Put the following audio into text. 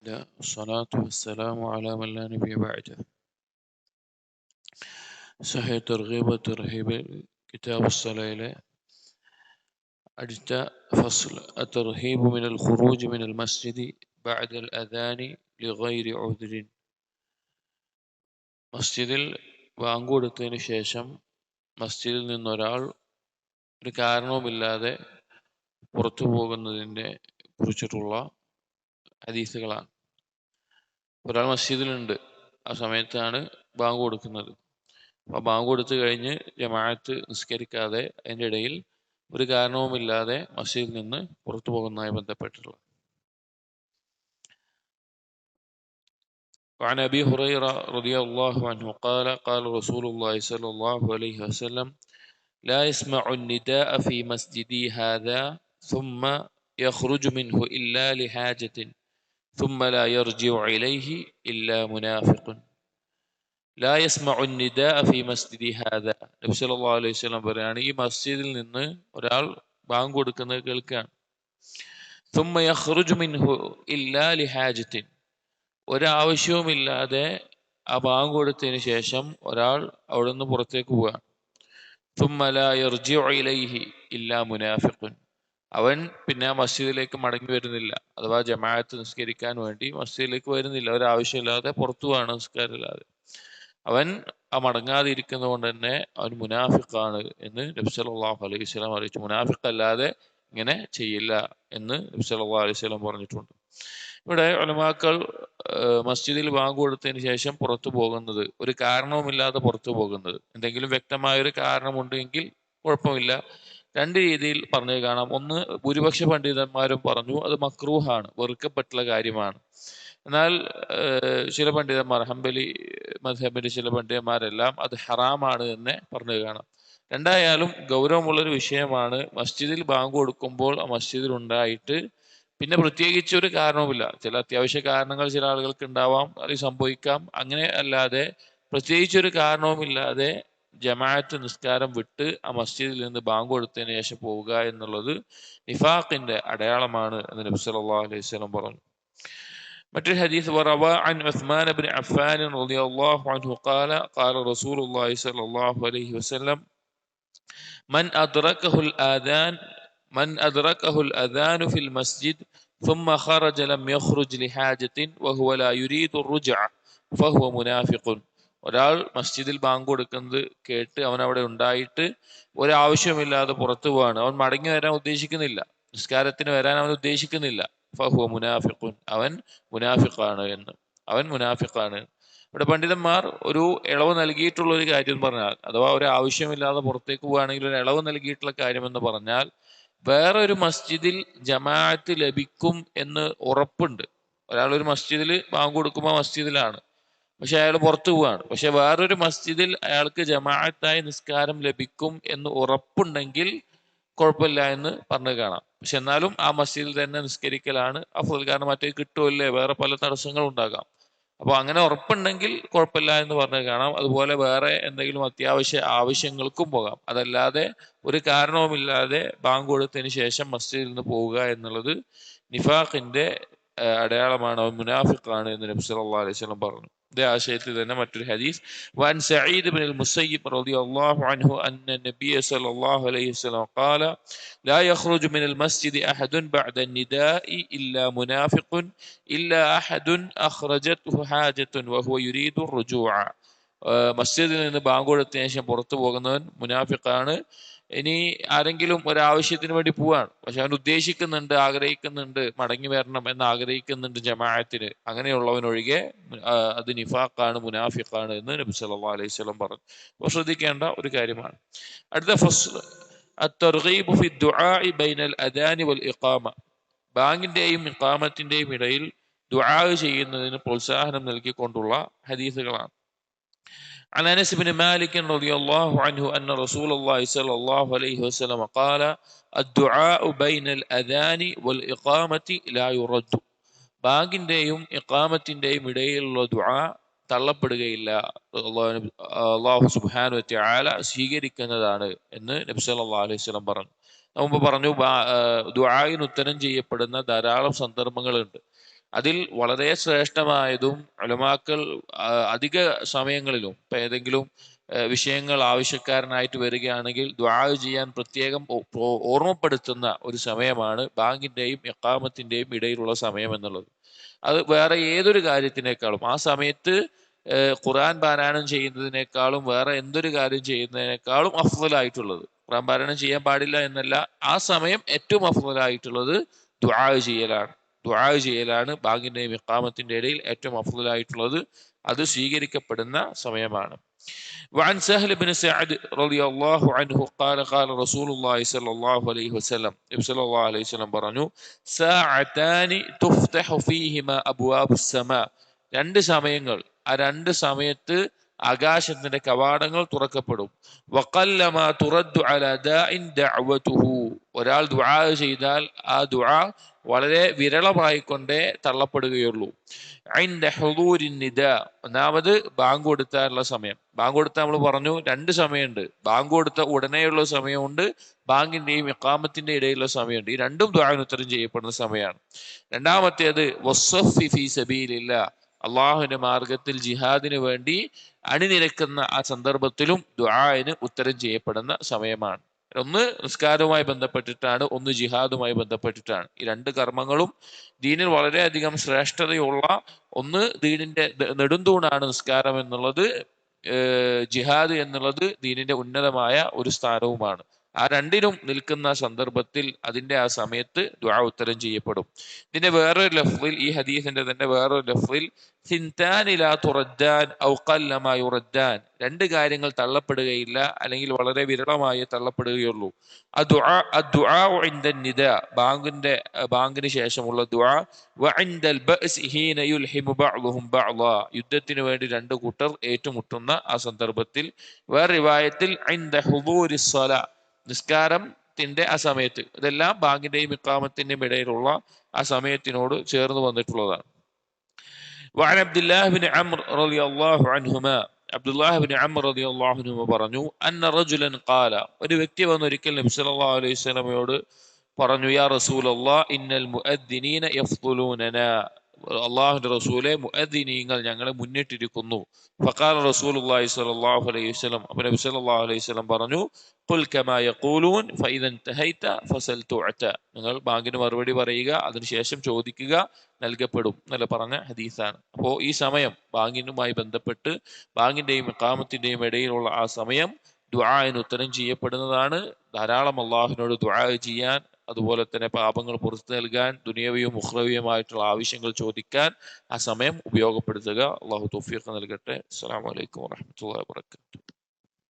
الصلاة والسلام على من لا نبي بعده. صحيح ترغيب وترهيب كتاب الصلاة അടുത്ത فصل الترهيب من الخروج من المسجد بعد الأذان لغير عذر. മസ്ജിദിൽ ബാങ്ക് കൊടുത്തതിന് ശേഷം മസ്ജിദിൽ നിന്നൊരാൾ ഒരു കാരണവുമില്ലാതെ പുറത്തു പോകുന്നതിനെ കുറിച്ചിട്ടുള്ള ഹദീസുകളാണ്. ഒരാൾ മസ്ജിദിലുണ്ട്, ആ സമയത്താണ് ബാങ്ക് കൊടുക്കുന്നത്. അപ്പോൾ ബാങ്ക് കൊടുത്തു കഴിഞ്ഞ് ജമാഅത്ത് നിസ്കരിക്കാതെ അതിൻ്റെ ഇടയിൽ ഒരു കാരണവുമില്ലാതെ മസ്ജിദിൽ നിന്ന് പുറത്തു പോകുന്നതുമായി ബന്ധപ്പെട്ടുള്ള. وعن أبي هريرة رضي الله عنه قال قال رسول الله صلى الله عليه وسلم لا يسمع النداء في مسجدي هذا ثم يخرج منه إلا لحاجة ثم لا يرجع إليه إلا منافق. لا يسمع النداء في مسجدي هذا. നബി സല്ലല്ലാഹു അലൈഹി വസല്ലം പറയാണ്, ഈ മസ്ജിദിൽ നിന്ന് ഒരാൾ ബാങ്ക് കൊടുക്കുന്നത് കേൾക്കുകയാണ്. ثم يخرج منه إلا لحاجة. ഒരാവശ്യവുമില്ലാതെ ആ ബാങ്ക് കൊടുത്തതിന് ശേഷം ഒരാൾ അവിടെ നിന്ന് പുറത്തേക്ക് പോവുക. ثم لا يرجع إليه إلا منافق. അവൻ പിന്നെ ആ മസ്ജിദിലേക്ക് മടങ്ങി വരുന്നില്ല, അഥവാ ജമാഅത്ത് നിസ്കരിക്കാൻ വേണ്ടി മസ്ജിദിലേക്ക് വരുന്നില്ല, ഒരാവശ്യമില്ലാതെ പുറത്തു പോവാണ് നിസ്കാരമില്ലാതെ. അവൻ ആ മടങ്ങാതെ ഇരിക്കുന്നത് കൊണ്ട് തന്നെ അവൻ മുനാഫിഖാണ് എന്ന് നബി സല്ലല്ലാഹു അലൈഹി വസല്ലം അറിയിച്ചു. മുനാഫിഖ് അല്ലാതെ ഇങ്ങനെ ചെയ്യില്ല എന്ന് നബി സല്ലല്ലാഹു അലൈഹി വസല്ലം പറഞ്ഞിട്ടുണ്ട്. ഇവിടെ ഉലമാക്കൾ മസ്ജിദിൽ ബാങ്ക് കൊടുത്തതിന് ശേഷം പുറത്തു പോകുന്നത്, ഒരു കാരണവുമില്ലാതെ പുറത്തു പോകുന്നത്, എന്തെങ്കിലും വ്യക്തമായ ഒരു കാരണമുണ്ടെങ്കിൽ കുഴപ്പമില്ല. രണ്ട് രീതിയിൽ പറഞ്ഞു കാണാം. ഒന്ന്, ഭൂരിപക്ഷ പണ്ഡിതന്മാരും പറഞ്ഞു അത് മക്രൂഹാണ്, വെറുക്കപ്പെട്ടുള്ള കാര്യമാണ്. എന്നാൽ ചില പണ്ഡിതന്മാർ, ഹംബലി മദ്ഹബിന്റെ ചില പണ്ഡിതന്മാരെല്ലാം അത് ഹറാമാണ് എന്ന് പറഞ്ഞു കാണാം. രണ്ടായാലും ഗൗരവമുള്ളൊരു വിഷയമാണ്. മസ്ജിദിൽ ബാങ്ക് കൊടുക്കുമ്പോൾ ആ മസ്ജിദിൽ ഉണ്ടായിട്ട് പിന്നെ പ്രത്യേകിച്ച് ഒരു കാരണവുമില്ല, ചില അത്യാവശ്യ കാരണങ്ങൾ ചില ആളുകൾക്ക് ഉണ്ടാവാം, അത് സംഭവിക്കാം, അങ്ങനെ അല്ലാതെ പ്രത്യേകിച്ചൊരു കാരണവുമില്ലാതെ ജമാഅത്ത് നിസ്കാരം വിട്ട് ആ മസ്ജിദിൽ നിന്ന് ബാങ്ക് കൊടുത്തതിന് ശേഷം പോവുക എന്നുള്ളത് നിഫാഖിന്റെ അടയാളമാണ് എന്ന് നബി സല്ലല്ലാഹു അലൈഹി വസല്ലം പറഞ്ഞു. മറ്റൊരു ഹദീസ്, വറവാ അൻ ഉസ്മാൻ ഇബ്നു അഫ്ഫാൻ റളിയല്ലാഹു അൻഹു ഖാല ഖാല റസൂലുള്ളാഹി സ്വല്ലല്ലാഹു അലൈഹി വസല്ലം മൻ അദ്റകഹുൽ അദാൻ ഫിൽ മസ്ജിദ് ثم خرج لم يخرج لحاجة وهو لا يريد الرجعة فهو منافق. ഒരാൾ മസ്ജിദിൽ ബാങ്ക് കൊടുക്കുന്നത് കേട്ട് അവൻ അവിടെ ഉണ്ടായിട്ട് ഒരാവശ്യമില്ലാതെ പുറത്തു പോവാണ്, അവൻ മടങ്ങി വരാൻ ഉദ്ദേശിക്കുന്നില്ല, നിസ്കാരത്തിന് വരാൻ അവൻ ഉദ്ദേശിക്കുന്നില്ല, ഫഹുവ മുനാഫിഖുൻ, അവൻ മുനാഫിഖാണ് എന്ന്. ഇവിടെ പണ്ഡിതന്മാർ ഒരു ഇളവ് നൽകിയിട്ടുള്ള ഒരു കാര്യം പറഞ്ഞാൽ, അഥവാ ഒരു ആവശ്യമില്ലാതെ പുറത്തേക്ക് പോവുകയാണെങ്കിൽ ഒരു ഇളവ് നൽകിയിട്ടുള്ള കാര്യം എന്ന് പറഞ്ഞാൽ, വേറൊരു മസ്ജിദിൽ ജമാഅത്ത് ലഭിക്കും എന്ന് ഉറപ്പുണ്ട്. ഒരാൾ ഒരു മസ്ജിദിൽ ബാങ്ക് കൊടുക്കുമ്പോൾ മസ്ജിദിലാണ്, പക്ഷെ അയാൾ പുറത്തു പോവാണ്, പക്ഷെ വേറൊരു മസ്ജിദിൽ അയാൾക്ക് ജമാഅത്തായി നിസ്കാരം ലഭിക്കും എന്ന് ഉറപ്പുണ്ടെങ്കിൽ കുഴപ്പമില്ല എന്ന് പറഞ്ഞു കാണാം. പക്ഷെ എന്നാലും ആ മസ്ജിദിൽ തന്നെ നിസ്കരിക്കലാണ് അഫ്ളൽ, കാരണം മറ്റേ കിട്ടുമല്ലേ, വേറെ പല തടസ്സങ്ങളും ഉണ്ടാകാം. അപ്പോൾ അങ്ങനെ ഉറപ്പുണ്ടെങ്കിൽ കുഴപ്പമില്ല എന്ന് പറഞ്ഞു കാണാം. അതുപോലെ വേറെ എന്തെങ്കിലും അത്യാവശ്യ ആവശ്യങ്ങൾക്കും പോകാം. അതല്ലാതെ ഒരു കാരണവുമില്ലാതെ ബാങ്ക് കൊടുത്തതിന് ശേഷം മസ്ജിദിൽ നിന്ന് പോവുക എന്നുള്ളത് നിഫാഖിന്റെ അടയാളമാണ്, അവൻ മുനാഫിഖാണ് എന്ന് നബി സല്ലല്ലാഹു അലൈഹി വസല്ലം പറഞ്ഞു. ഇതേ ആശയത്തിൽ തന്നെ മറ്റൊരു ഹദീസ്, വൻ സഈദ് ഇബ്നുൽ മുസയ്യിബ് റളിയല്ലാഹു അൻഹു അന്ന നബിയ സല്ലല്ലാഹു അലൈഹി വസല്ലം ഖാല ലാ യഖ്റുജു മിനൽ മസ്ജിദി അഹദുൻ ബഅദ നിദാഇ ഇല്ലാ മുനാഫിഖുൻ ഇല്ലാ അഹദുൻ അഖ്റജത്ഹു ഹാജത്തുൻ വഹുവ യുരീദു റുജൂഅ. മസ്ജിദിൽ നിന്ന് ബാങ്ക് കൊടുത്തതിന് ശേഷം പുറത്തു പോകുന്നവൻ മുനാഫിഖാണ്. ഇനി ആരെങ്കിലും ഒരാവശ്യത്തിന് വേണ്ടി പോവാണ്, പക്ഷെ അവൻ ഉദ്ദേശിക്കുന്നുണ്ട്, ആഗ്രഹിക്കുന്നുണ്ട്, മടങ്ങി വരണം എന്ന് ആഗ്രഹിക്കുന്നുണ്ട് ജമാഅത്തിന്, അങ്ങനെയുള്ളവനൊഴികെ അത് നിഫാഖാണ്, മുനാഫിഖാണ് എന്ന് നബി സല്ലല്ലാഹു അലൈഹി വസല്ലം പറഞ്ഞു. അപ്പോൾ ശ്രദ്ധിക്കേണ്ട ഒരു കാര്യമാണ്. അടുത്ത ഫസ്ൽ, അത്തർഗീബു ഫി ദുആഇ ബൈനൽ അദാനി വൽ ഇഖാമ. ബാങ്കിന്റെയും ഇഖാമത്തിന്റെയും ഇടയിൽ ദുആ ചെയ്യുന്നതിന് പ്രോത്സാഹനം നൽകിക്കൊണ്ടുള്ള ഹദീസുകളാണ്. عن أنس بن مالك رضي الله عنه أن رسول الله صلى الله عليه وسلم قال الدعاء بين الأذان والإقامة لا يرد. ബാങ്കിന്റെയും ഇഖാമത്തിന്റെയും ഇടയിലുള്ള ദുആ തള്ളപ്പെടുകയില്ല, അല്ലാഹു സുബ്ഹാനഹു വ തആല സ്വീകരിക്കുന്നതാണ് എന്ന് നബി സല്ലല്ലാഹു അലൈഹി വസല്ലം പറഞ്ഞു. മുമ്പ് പറഞ്ഞു, ദുആയിന് ഉത്തരം ചെയ്യപ്പെടുന്ന ധാരാളം സന്ദർഭങ്ങളുണ്ട്. അതിൽ വളരെ ശ്രേഷ്ഠമായതും ഉലമാക്കൾ അധിക സമയങ്ങളിലും ഇപ്പൊ ഏതെങ്കിലും വിഷയങ്ങൾ ആവശ്യക്കാരനായിട്ട് വരികയാണെങ്കിൽ ദുആ ചെയ്യാൻ പ്രത്യേകം ഓർമ്മപ്പെടുത്തുന്ന ഒരു സമയമാണ് ബാങ്കിന്റെയും ഇഖാമത്തിന്റെയും ഇടയിലുള്ള സമയം എന്നുള്ളത്. അത് വേറെ ഏതൊരു കാര്യത്തിനേക്കാളും ആ സമയത്ത് ഖുർആൻ പാരായണം ചെയ്യുന്നതിനേക്കാളും വേറെ എന്തൊരു കാര്യം ചെയ്യുന്നതിനേക്കാളും അഫ്ളലായിട്ടുള്ളത്, ഖുർആൻ പാരായണം ചെയ്യാൻ പാടില്ല എന്നല്ല, ആ സമയം ഏറ്റവും അഫ്ളലായിട്ടുള്ളത് ദുആ ചെയ്യലാണ്. ദുആ ചെയ്യലാണ് ബാങ്കിന്റെയും ഇഖാമത്തിന്റെ ഇടയിൽ ഏറ്റവും അഫ്ളലായിട്ടുള്ളത്. അത് സ്വീകരിക്കപ്പെടുന്ന സമയമാണ്. وعن سهل بن سعد رضي الله عنه قال قال رسول الله صلى الله عليه وسلم صلى الله عليه وسلم പറഞ്ഞു ساعتان تفتح فيهما أبواب السماء. രണ്ട് സമയങ്ങൾ, ആ രണ്ട് സമയത്ത് ആകാശത്തിന്റെ കവാടങ്ങൾ തുറക്കപ്പെടും. വഖല്ലമാ തുറദ്ദു അലാ ദാഇൻ ദഅവതുഹു. ഒരാൾ ദുആ ചെയ്താൽ ആ ദുആ വളരെ വിരളമായിക്കൊണ്ടേ തള്ളപ്പെടുകയുള്ളൂ. ഇൻദ ഹുദൂരിൻ നിദാ. ഒന്നാമത് ബാങ്ക് കൊടുത്താനുള്ള സമയം. ബാങ്ക് കൊടുത്താൽ നമ്മൾ പറഞ്ഞു രണ്ട് സമയമുണ്ട്. ബാങ്ക് കൊടുത്ത ഉടനെയുള്ള സമയമുണ്ട്, ബാങ്കിന്റെയും ഇഖാമത്തിന്റെ ഇടയിലുള്ള സമയമുണ്ട്. ഈ രണ്ടും ദുആന് ഉത്തരം ചെയ്യപ്പെടുന്ന സമയമാണ്. രണ്ടാമത്തേത് വസ്സഫി ഫീ സബീലില്ലാ. അള്ളാഹുവിന്റെ മാർഗത്തിൽ ജിഹാദിന് വേണ്ടി അണിനിരക്കുന്ന ആ സന്ദർഭത്തിലും ദുആന് ഉത്തരം ചെയ്യപ്പെടുന്ന സമയമാണ്. ഒന്ന് നിസ്കാരവുമായി ബന്ധപ്പെട്ടിട്ടാണ്, ഒന്ന് ജിഹാദുമായി ബന്ധപ്പെട്ടിട്ടാണ്. ഈ രണ്ട് കർമ്മങ്ങളും ദീനിൽ വളരെയധികം ശ്രേഷ്ഠതയുള്ള ഒന്ന്. ദീനിന്റെ നെടുന്തൂണാണ് നിസ്കാരം എന്നുള്ളത്, ജിഹാദ് എന്നുള്ളത് ദീനിന്റെ ഉന്നതമായ ഒരു സ്ഥാനവുമാണ്. ആ രണ്ടിനും നിൽക്കുന്ന സന്ദർഭത്തിൽ അതിന്റെ ആ സമയത്ത് ദുആ ഉത്തരം ചെയ്യപ്പെടും. ഇതിന്റെ വേറൊരു ലഫ്ളിൽ, ഈ ഹദീസിന്റെ തന്നെ വേറൊരു ലഫ്ളിൽ സിൻതാനി ലാ തുറദ്ദാൻ ഔ ഖല്ലമാ യുറദ്ദാൻ. രണ്ട് കാര്യങ്ങൾ തള്ളപ്പെടുകയില്ല, അല്ലെങ്കിൽ വളരെ വിരളമായി തള്ളപ്പെടുകയുള്ളൂ. ബാങ്കിന് ശേഷമുള്ള ദുആ, വഇൻദൽ ബഅസ് ഹീന യുൽഹിമു ബഅ്ദുഹും ബഅ്ദാ. യുദ്ധത്തിന് വേണ്ടി രണ്ട് കൂട്ടർ ഏറ്റുമുട്ടുന്ന ആ സന്ദർഭത്തിൽ. വേറെ റിവായത്തിൽ ഇൻദ ഹുദൂരിസ് സ്വലാ, നിസ്കാരത്തിന്റെ ആ സമയത്ത്. ഇതെല്ലാം ബാങ്കിന്റെയും ഇഖാമത്തിന്റെയും ഇടയിലുള്ള ആ സമയത്തിനോട് ചേർന്ന് വന്നിട്ടുള്ളതാണ്. وعن عبد الله بن عمرو رضي الله عنهما. അബ്ദുല്ലാഹി ഇബ്നു അംർ റളിയല്ലാഹു അൻഹു പറഞ്ഞു അന്ന റജുലൻ ഖാല. ഒരു വ്യക്തി വന്ന് ഒരിക്കൽ നബി സല്ലല്ലാഹു അലൈഹി വസല്ലമയോട് പറഞ്ഞു, യാ റസൂലല്ലാഹ് ഇന്നൽ മുഅദ്ദിനീന യഫ്ളുനനാ. അള്ളാഹുവിന്റെ റസൂലെ, മുഅദ്ദിനീങ്ങൾ ഞങ്ങളെ മുന്നിട്ടിരിക്കുന്നു. ഫഖാല റസൂലുള്ളാഹി സ്വല്ലല്ലാഹു അലൈഹി വസല്ലം. അപ്പോൾ നബി സല്ലല്ലാഹു അലൈഹി വസല്ലം പറഞ്ഞു, ഖുൽ കമാ യഖൂലൂൻ ഫഇദാ ഇൻതഹൈത ഫസൽ തുഅത. നിങ്ങൾ ബാങ്കിന് മറുപടി പറയുക, അതിനുശേഷം ചോദിക്കുക, നൽകപ്പെടും എന്നല്ല പറഞ്ഞ ഹദീസാണ്. അപ്പോൾ ഈ സമയം ബാങ്കിനുമായി ബന്ധപ്പെട്ട് ബാങ്കിന്റെയും ഇഖാമത്തിന്റെയും ഇടയിലുള്ള ആ സമയം ദുആന് ഉത്തരം ചെയ്യപ്പെടുന്നതാണ്. ധാരാളം അള്ളാഹുവിനോട് ദുആ ചെയ്യാൻ, അതുപോലെ തന്നെ പാപങ്ങൾ പുറത്തു നൽകാൻ, ദുനിയവിയും ഉഖ്റവിയുമായിട്ടുള്ള ആവശ്യങ്ങൾ ചോദിക്കാൻ ആ സമയം ഉപയോഗപ്പെടുത്തുക. അള്ളാഹു തൗഫീഖ് നൽകട്ടെ. അസ്സലാമു അലൈക്കും വറഹ്മത്തുള്ളാഹി വബറകാതുഹു.